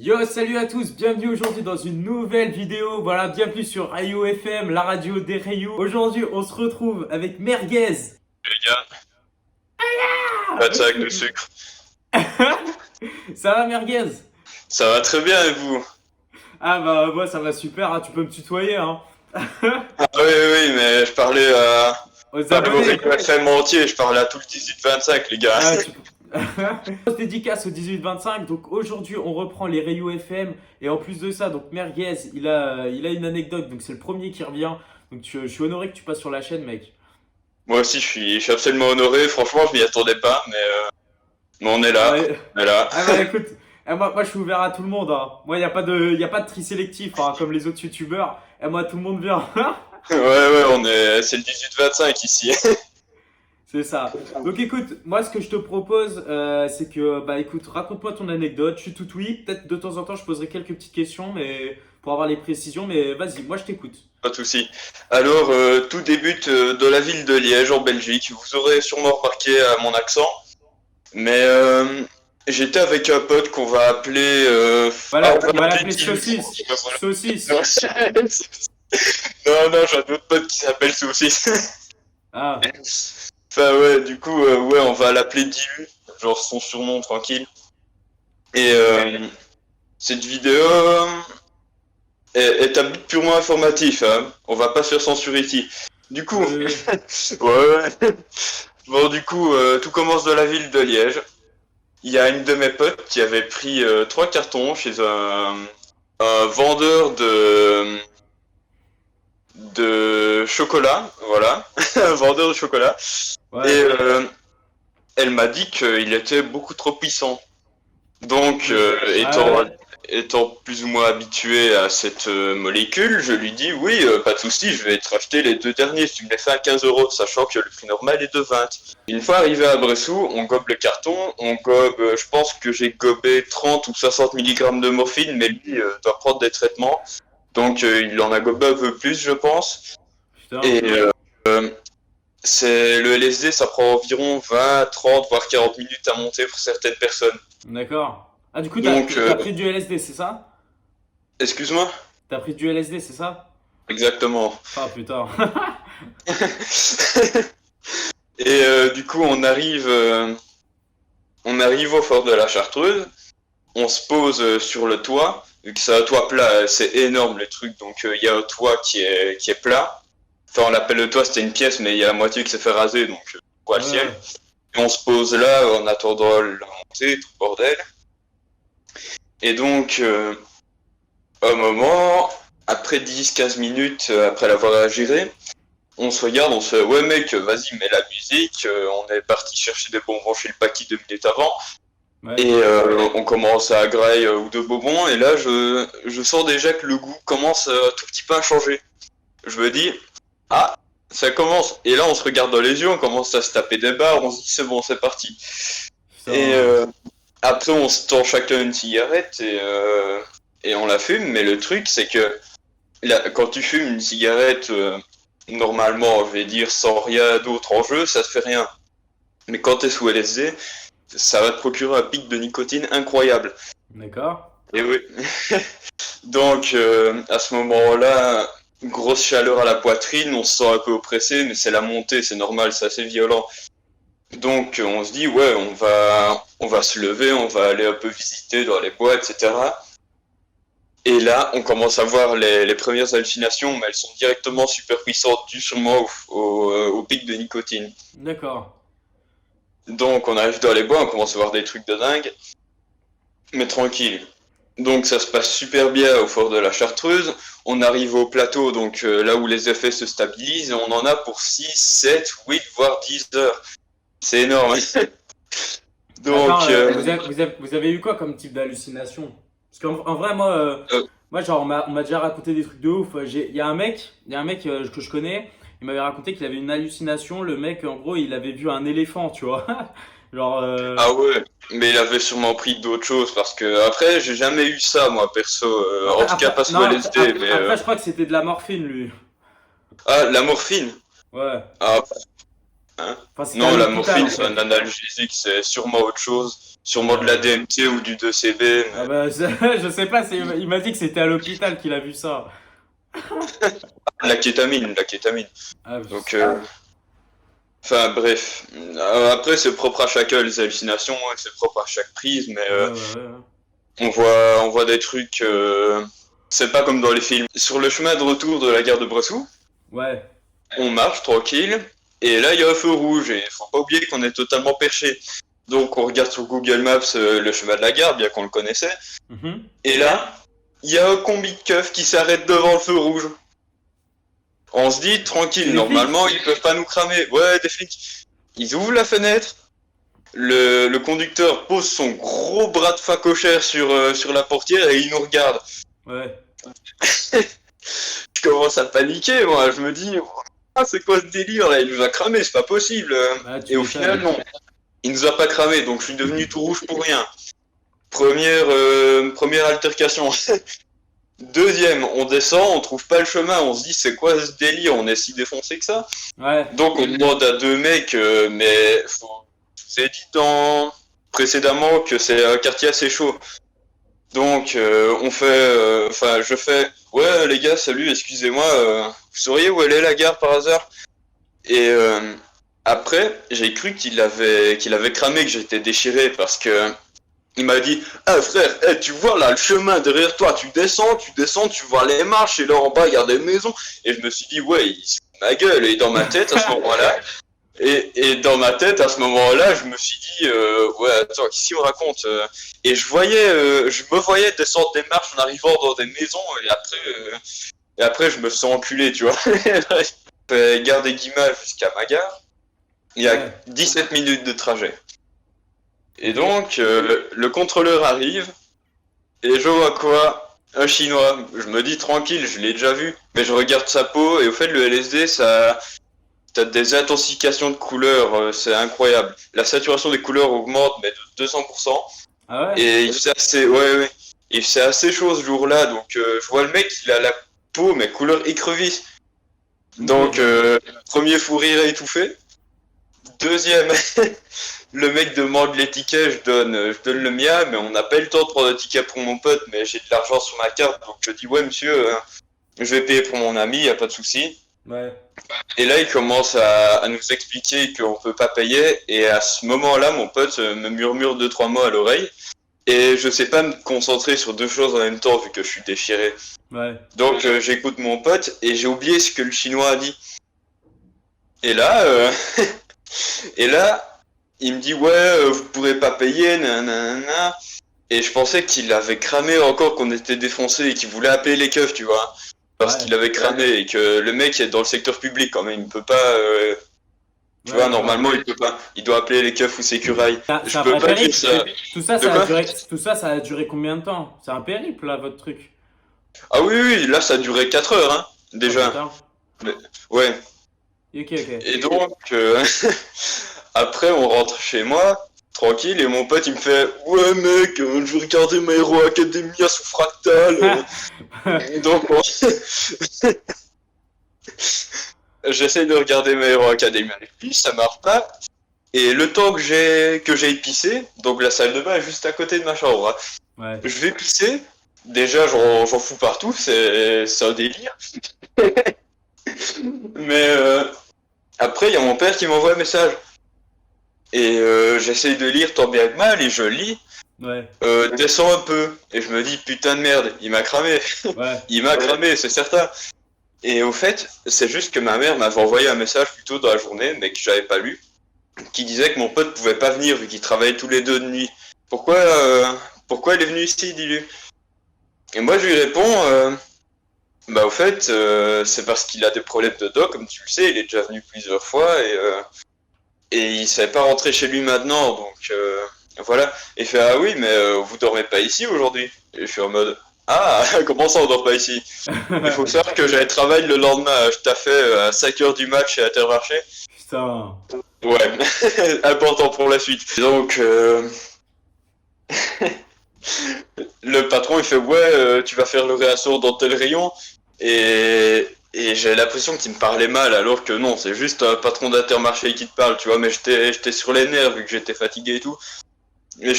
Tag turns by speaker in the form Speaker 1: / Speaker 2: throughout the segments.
Speaker 1: Yo, salut à tous, bienvenue aujourd'hui dans une nouvelle vidéo. Voilà, bienvenue sur Rayo FM, la radio des Rayos. Aujourd'hui, on se retrouve avec Merguez.
Speaker 2: Les gars, pas de sac de sucre.
Speaker 1: Ça va, Merguez?
Speaker 2: Ça va très bien et vous?
Speaker 1: Ah bah, moi ça va super, hein, tu peux me tutoyer, hein.
Speaker 2: Ah oui, oui, mais je parlais
Speaker 1: Aux
Speaker 2: pas au
Speaker 1: abonnés.
Speaker 2: Rayo FM entier, je parlais à tout le 18-25 les gars.
Speaker 1: Ah, tu peux... Grosse dédicace au 18-25. Donc aujourd'hui, on reprend les Rayo FM. Et en plus de ça, donc Merguez, il a une anecdote. Donc c'est le premier qui revient. Donc je suis honoré que tu passes sur la chaîne, mec.
Speaker 2: Moi aussi je suis absolument honoré, franchement je m'y attendais pas, mais on est
Speaker 1: Ah,
Speaker 2: là, on est là.
Speaker 1: ah bah écoute, moi je suis ouvert à tout le monde, hein. Moi y a pas de tri sélectif, hein, comme les autres youtubeurs. Et moi tout le monde vient.
Speaker 2: Ouais, c'est le 18-25 ici.
Speaker 1: C'est ça. Donc écoute, moi ce que je te propose, c'est que bah écoute, raconte-moi ton anecdote. Je suis tout oui. Peut-être de temps en temps je poserai quelques petites questions, mais pour avoir les précisions. Mais vas-y, moi je t'écoute.
Speaker 2: Pas de souci. Alors, tout débute dans la ville de Liège en Belgique. Vous aurez sûrement remarqué à mon accent, mais j'étais avec un pote qu'on va appeler.
Speaker 1: Voilà,
Speaker 2: On
Speaker 1: on
Speaker 2: va
Speaker 1: va
Speaker 2: l'appeler
Speaker 1: l'appeler
Speaker 2: Dylan.
Speaker 1: saucisse. Saucisse.
Speaker 2: Non, non, j'ai un autre pote qui s'appelle Saucisse.
Speaker 1: Ah,
Speaker 2: Enfin ouais, du coup, ouais, on va l'appeler Dilu, genre son surnom tranquille. Et cette vidéo est un but purement informatif, hein. On va pas se faire censurer ici. Du coup,
Speaker 1: oui.
Speaker 2: ouais. Bon, du coup, tout commence dans la ville de Liège. Il y a une de mes potes qui avait pris 3 cartons chez un vendeur de chocolat, voilà, un vendeur de chocolat. Et
Speaker 1: Ouais.
Speaker 2: elle m'a dit qu'il était beaucoup trop puissant. Donc,
Speaker 1: Ah ouais.
Speaker 2: étant plus ou moins habitué à cette molécule, je lui dis oui, pas de souci, je vais te racheter les 2 derniers. Si tu me les fais à 15 €, sachant que le prix normal est de 20. Une fois arrivé à Bressou, on gobe le carton, on gobe, je pense que j'ai gobé 30 ou 60 mg de morphine, mais lui doit prendre des traitements. Donc, il en a gobé un peu plus, je pense.
Speaker 1: Putain.
Speaker 2: Et le LSD, ça prend environ 20, 30, voire 40 minutes à monter pour certaines personnes.
Speaker 1: D'accord. Ah du coup
Speaker 2: Donc,
Speaker 1: t'as pris du LSD, c'est ça?
Speaker 2: excuse-moi?
Speaker 1: T'as pris du LSD, c'est ça?
Speaker 2: Exactement.
Speaker 1: Ah putain.
Speaker 2: Et du coup, on arrive au fort de la Chartreuse, on se pose sur le toit, vu que c'est un toit plat, c'est énorme les trucs, donc il y a un toit qui est plat. Enfin, on l'appelle le toit, c'était une pièce, mais il y a la moitié qui s'est fait raser, donc on voit le
Speaker 1: Ouais,
Speaker 2: ciel.
Speaker 1: ouais.
Speaker 2: Et on se pose là en attendant la montée, tout le bordel. Et donc, un moment, après 10-15 minutes, après l'avoir géré, on se regarde, on se dit, ouais mec, vas-y, mets la musique, on est parti chercher des bonbons chez le Paki 2 minutes avant,
Speaker 1: Ouais.
Speaker 2: et on commence à grailler ou deux bonbons, et là je sens déjà que le goût commence un tout petit peu à changer. Je me dis, ah, ça commence, et là on se regarde dans les yeux, on commence à se taper des barres, on se dit c'est bon, c'est parti. Et
Speaker 1: Putain.
Speaker 2: après on se tend chacun une cigarette, et on la fume, mais le truc c'est que là, quand tu fumes une cigarette, normalement, je vais dire sans rien d'autre en jeu, ça te fait rien. Mais quand t'es sous LSD, ça va te procurer un pic de nicotine incroyable.
Speaker 1: D'accord.
Speaker 2: Et oui. Donc, à ce moment-là, grosse chaleur à la poitrine, on se sent un peu oppressé, mais c'est la montée, c'est normal, c'est assez violent. Donc, on se dit, ouais, on va se lever, on va aller un peu visiter dans les bois, etc. Et là, on commence à voir les premières hallucinations, mais elles sont directement super puissantes, dues sûrement au pic de nicotine.
Speaker 1: D'accord.
Speaker 2: Donc, on arrive dans les bois, on commence à voir des trucs de dingue, mais tranquille. Donc, ça se passe super bien au fort de la Chartreuse. On arrive au plateau, donc là où les effets se stabilisent, et on en a pour 6, 7, 8, voire 10 heures. C'est énorme.
Speaker 1: Attends,
Speaker 2: Donc,
Speaker 1: vous avez eu quoi comme type d'hallucination? Parce qu'en vrai, moi,
Speaker 2: euh,
Speaker 1: moi genre, on m'a déjà raconté des trucs de ouf. Il y a un mec que je connais, il m'avait raconté qu'il avait une hallucination. Le mec, en gros, il avait vu un éléphant, tu vois. Genre,
Speaker 2: ah ouais, mais il avait sûrement pris d'autres choses parce que après j'ai jamais eu ça moi perso, en tout cas pas
Speaker 1: non,
Speaker 2: sous LSD, mais
Speaker 1: après, je crois que c'était de la morphine, lui.
Speaker 2: ah la morphine.
Speaker 1: Ouais.
Speaker 2: Ah Hein.
Speaker 1: Enfin, c'était à
Speaker 2: Non, la
Speaker 1: l'hôpital,
Speaker 2: morphine,
Speaker 1: en
Speaker 2: c'est
Speaker 1: fait.
Speaker 2: un analgésique, c'est sûrement autre chose. Sûrement de la
Speaker 1: Euh,
Speaker 2: DMT ou du 2CB,
Speaker 1: Ah
Speaker 2: mais
Speaker 1: bah, je sais pas, il m'a dit que c'était à l'hôpital qu'il a vu ça.
Speaker 2: la kétamine, la kétamine.
Speaker 1: Ah,
Speaker 2: Donc, enfin bref. Après, c'est propre à chacun les hallucinations, hein, c'est propre à chaque prise, mais
Speaker 1: ouais, ouais, ouais, ouais.
Speaker 2: on voit des trucs. C'est pas comme dans les films. Sur le chemin de retour de la gare de Bressou,
Speaker 1: Ouais,
Speaker 2: on marche tranquille, et là il y a un feu rouge, et faut pas oublier qu'on est totalement perché. Donc on regarde sur Google Maps le chemin de la gare, bien qu'on le connaissait,
Speaker 1: mhm.
Speaker 2: et là, il y a un combi de keufs qui s'arrête devant le feu rouge. On se dit,
Speaker 1: C'est
Speaker 2: tranquille,
Speaker 1: des flics?
Speaker 2: normalement ils peuvent pas nous cramer. Ouais, des flics. Ils ouvrent la fenêtre, le conducteur pose son gros bras de facochère sur la portière et il nous regarde.
Speaker 1: Ouais.
Speaker 2: Je commence à paniquer, moi, je me dis, ah, c'est quoi ce délire là? Il nous a cramé, c'est pas possible.
Speaker 1: Bah, tu
Speaker 2: Et au final,
Speaker 1: m'étonnes.
Speaker 2: non. Il nous a pas cramé, donc je suis devenu tout rouge pour rien. Première altercation. Deuxième, on descend, on trouve pas le chemin, on se dit c'est quoi ce délire, on est si défoncé que ça.
Speaker 1: Ouais,
Speaker 2: Donc on demande à deux mecs, mais je vous ai dit précédemment que c'est un quartier assez chaud. Donc je fais, ouais les gars, salut, excusez-moi, vous sauriez où elle est la gare par hasard? Et après, j'ai cru qu'il avait cramé, que j'étais déchiré parce que il m'a dit, ah frère, tu vois là le chemin derrière toi, tu descends, tu vois les marches et là en bas il y a des maisons. Et je me suis dit, ouais, il se fout de ma gueule. Et dans ma tête à ce moment-là, et dans ma tête à ce moment-là, je me suis dit, ouais, attends, qu'est-ce qu'il me raconte? Et je me voyais descendre des marches en arrivant dans des maisons et après je me sens enculé, tu vois. Gare des Guimages jusqu'à ma gare, il y a
Speaker 1: ouais.
Speaker 2: 17 minutes de trajet. Et
Speaker 1: Ok.
Speaker 2: donc, le contrôleur arrive, et je vois quoi? Un chinois. Je me dis tranquille, je l'ai déjà vu. Mais je regarde sa peau, et au fait, le LSD, ça. T'as des intensifications de couleurs, c'est incroyable. La saturation des couleurs augmente, mais de 200%.
Speaker 1: Ah ouais?
Speaker 2: Et il faisait assez. Ouais, ouais. Il faisait assez chaud ce jour-là, donc je vois le mec, il a la peau, mais couleur écrevisse.
Speaker 1: Ok,
Speaker 2: Donc,
Speaker 1: ok.
Speaker 2: premier fou rire étouffé. Deuxième, le mec demande les tickets, je donne le mien, mais on n'a pas eu le temps de prendre un ticket pour mon pote, mais j'ai de l'argent sur ma carte, donc je dis ouais monsieur, je vais payer pour mon ami, y a pas de souci.
Speaker 1: Ouais.
Speaker 2: Et là il commence à nous expliquer qu'on peut pas payer, et à ce moment-là mon pote me murmure deux trois mots à l'oreille, et je sais pas me concentrer sur deux choses en même temps vu que je suis déchiré.
Speaker 1: Ouais.
Speaker 2: Donc j'écoute mon pote et j'ai oublié ce que le chinois a dit. Et là, et là, il me dit ouais, vous pourrez pas payer, nanana. Et je pensais qu'il avait cramé encore, qu'on était défoncé et qu'il voulait appeler les keufs, tu vois. Parce
Speaker 1: Ouais.
Speaker 2: qu'il avait cramé et que le mec est dans le secteur public quand même, il peut pas. Tu
Speaker 1: Ouais,
Speaker 2: vois,
Speaker 1: d'accord.
Speaker 2: normalement il peut pas. Il doit appeler les keufs ou Sécurail.
Speaker 1: C'est
Speaker 2: Je
Speaker 1: un
Speaker 2: peux
Speaker 1: vrai
Speaker 2: pas dire
Speaker 1: périple.
Speaker 2: ça.
Speaker 1: Tout ça,
Speaker 2: De
Speaker 1: ça a
Speaker 2: quoi?
Speaker 1: duré. Tout ça, ça a duré combien de temps? C'est un périple là, votre truc.
Speaker 2: Ah oui, oui, là ça a duré 4 heures, hein,
Speaker 1: Oh
Speaker 2: déjà.
Speaker 1: putain.
Speaker 2: Ouais.
Speaker 1: Ok, ok.
Speaker 2: Et donc, après, on rentre chez moi, tranquille, et mon pote, il me fait ouais, mec, je vais regarder My Hero Academia sous Fractal. Donc, j'essaie de regarder My Hero Academia avec lui, ça marche pas. Et le temps que j'ai pissé, donc la salle de bain est juste à côté de ma chambre, hein.
Speaker 1: Ouais.
Speaker 2: Je vais pisser, déjà, j'en fous partout, c'est un délire. Mais après, il y a mon père qui m'envoie un message. Et j'essaye de lire tant bien que mal, et je lis.
Speaker 1: Ouais.
Speaker 2: Descends un peu. Et je me dis, putain de merde, il m'a cramé.
Speaker 1: Ouais.
Speaker 2: Il m'a cramé, c'est certain. Et au fait, c'est juste que ma mère m'avait envoyé un message plus tôt dans la journée, mais que j'avais pas lu, qui disait que mon pote pouvait pas venir vu qu'ils travaillaient tous les deux de nuit. Pourquoi il est venu ici, dis-lui? Et moi je lui réponds, bah au fait, c'est parce qu'il a des problèmes de dos, comme tu le sais, il est déjà venu plusieurs fois, et il savait pas rentrer chez lui maintenant, donc voilà. Et il fait, ah oui, mais vous dormez pas ici aujourd'hui? Et je suis en mode, ah, comment ça on dort pas ici? Il faut savoir que j'avais travail le lendemain, je taffais à 5h du match chez Intermarché.
Speaker 1: Putain.
Speaker 2: Ouais, important pour la suite. Donc, le patron il fait, ouais, tu vas faire le réassort dans tel rayon. Et Et j'avais l'impression qu'il me parlait mal, alors que non, c'est juste un patron d'Intermarché qui te parle, tu vois, mais j'étais sur les nerfs vu que j'étais fatigué et tout. Et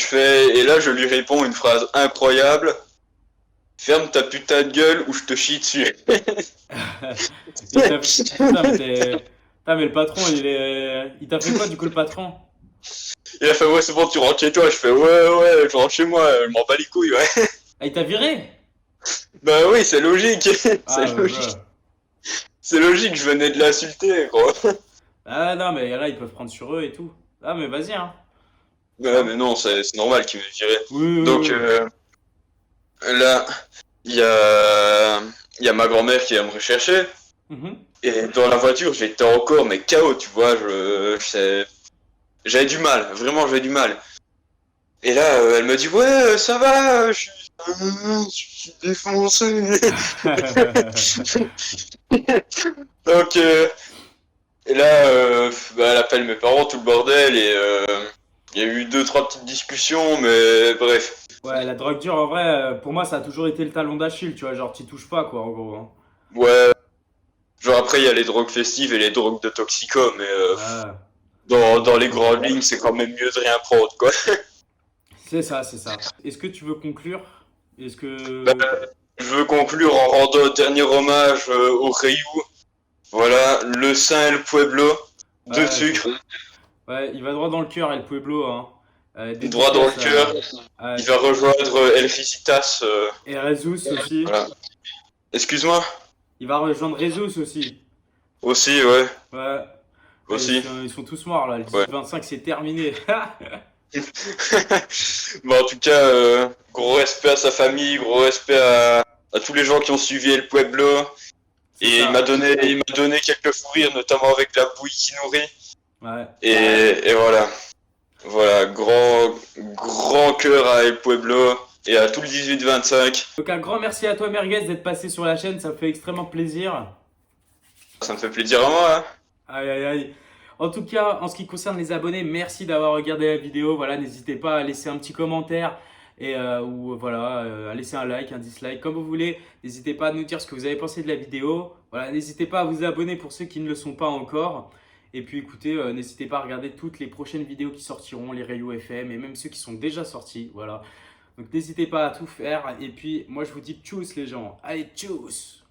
Speaker 2: là, je lui réponds une phrase incroyable. Ferme ta putain de gueule ou je te chie dessus.
Speaker 1: Il t'a... Putain, mais Putain, mais le patron, il t'a fait quoi du coup le patron?
Speaker 2: Il a fait, ouais, c'est bon, tu rentres chez toi. Je fais, ouais, je rentre chez moi, je m'en bats les couilles, ouais.
Speaker 1: Ah, il t'a viré?
Speaker 2: Bah oui, c'est logique.
Speaker 1: Ah,
Speaker 2: C'est logique. C'est logique, je venais de l'insulter, gros.
Speaker 1: ah non, mais là, ils peuvent prendre sur eux et tout. Ah, mais vas-y, hein.
Speaker 2: Ouais,
Speaker 1: Hein?
Speaker 2: mais non, c'est normal qu'il me virait.
Speaker 1: Oui, oui,
Speaker 2: Donc,
Speaker 1: oui.
Speaker 2: là, il y a, il y a ma grand-mère qui vient me rechercher.
Speaker 1: Mhm.
Speaker 2: Et dans la voiture, j'étais encore, mais KO, tu vois, j'avais du mal, vraiment, j'avais du mal. Et là, elle me dit, ouais, ça va, je suis défoncé. Donc, et là, bah, elle appelle mes parents, tout le bordel, et il y a eu deux, trois petites discussions, mais bref.
Speaker 1: Ouais, la drogue dure, en vrai, pour moi, ça a toujours été le talon d'Achille, tu vois, genre, t'y touches pas, quoi, en gros. Hein.
Speaker 2: Ouais, genre après, il y a les drogues festives et les drogues de toxico, mais
Speaker 1: Ouais.
Speaker 2: dans les grandes lignes, c'est quand même mieux de rien prendre, quoi.
Speaker 1: C'est ça, c'est ça. Est-ce que tu veux conclure? Est-ce
Speaker 2: Bah,
Speaker 1: que...
Speaker 2: je veux conclure en rendant un dernier hommage au Ryu. Voilà, le Saint et le Pueblo, deux
Speaker 1: Ouais,
Speaker 2: sucres,
Speaker 1: ouais, il va droit dans le cœur, El Pueblo, hein.
Speaker 2: droit dans le
Speaker 1: Dédicace
Speaker 2: cœur.
Speaker 1: à
Speaker 2: Il va rejoindre El Risitas.
Speaker 1: Erezus aussi.
Speaker 2: Voilà. Excuse-moi.
Speaker 1: Il va rejoindre Rezus aussi.
Speaker 2: Aussi, ouais.
Speaker 1: Ouais. Ouais,
Speaker 2: Aussi.
Speaker 1: ils sont tous morts, là. Le
Speaker 2: Ouais.
Speaker 1: 18-25, c'est terminé.
Speaker 2: Bon, en tout cas, gros respect à sa famille, gros respect à tous les gens qui ont suivi El Pueblo.
Speaker 1: C'est
Speaker 2: Et
Speaker 1: ça.
Speaker 2: il m'a donné quelques fous rires, notamment avec la bouille qui nourrit.
Speaker 1: Ouais.
Speaker 2: Et voilà. Voilà, grand cœur à El Pueblo et à tout le 18-25.
Speaker 1: Donc, un grand merci à toi, Merguez, d'être passé sur la chaîne. Ça me fait extrêmement plaisir.
Speaker 2: Ça me fait plaisir à moi, hein.
Speaker 1: Aïe, aïe, aïe. En tout cas, en ce qui concerne les abonnés, merci d'avoir regardé la vidéo. Voilà, n'hésitez pas à laisser un petit commentaire et ou voilà, à laisser un like, un dislike, comme vous voulez. N'hésitez pas à nous dire ce que vous avez pensé de la vidéo. Voilà, n'hésitez pas à vous abonner pour ceux qui ne le sont pas encore. Et puis écoutez, n'hésitez pas à regarder toutes les prochaines vidéos qui sortiront, les Rayo FM et même ceux qui sont déjà sortis. Voilà. Donc n'hésitez pas à tout faire. Et puis moi je vous dis tchuss les gens. Allez, tchuss!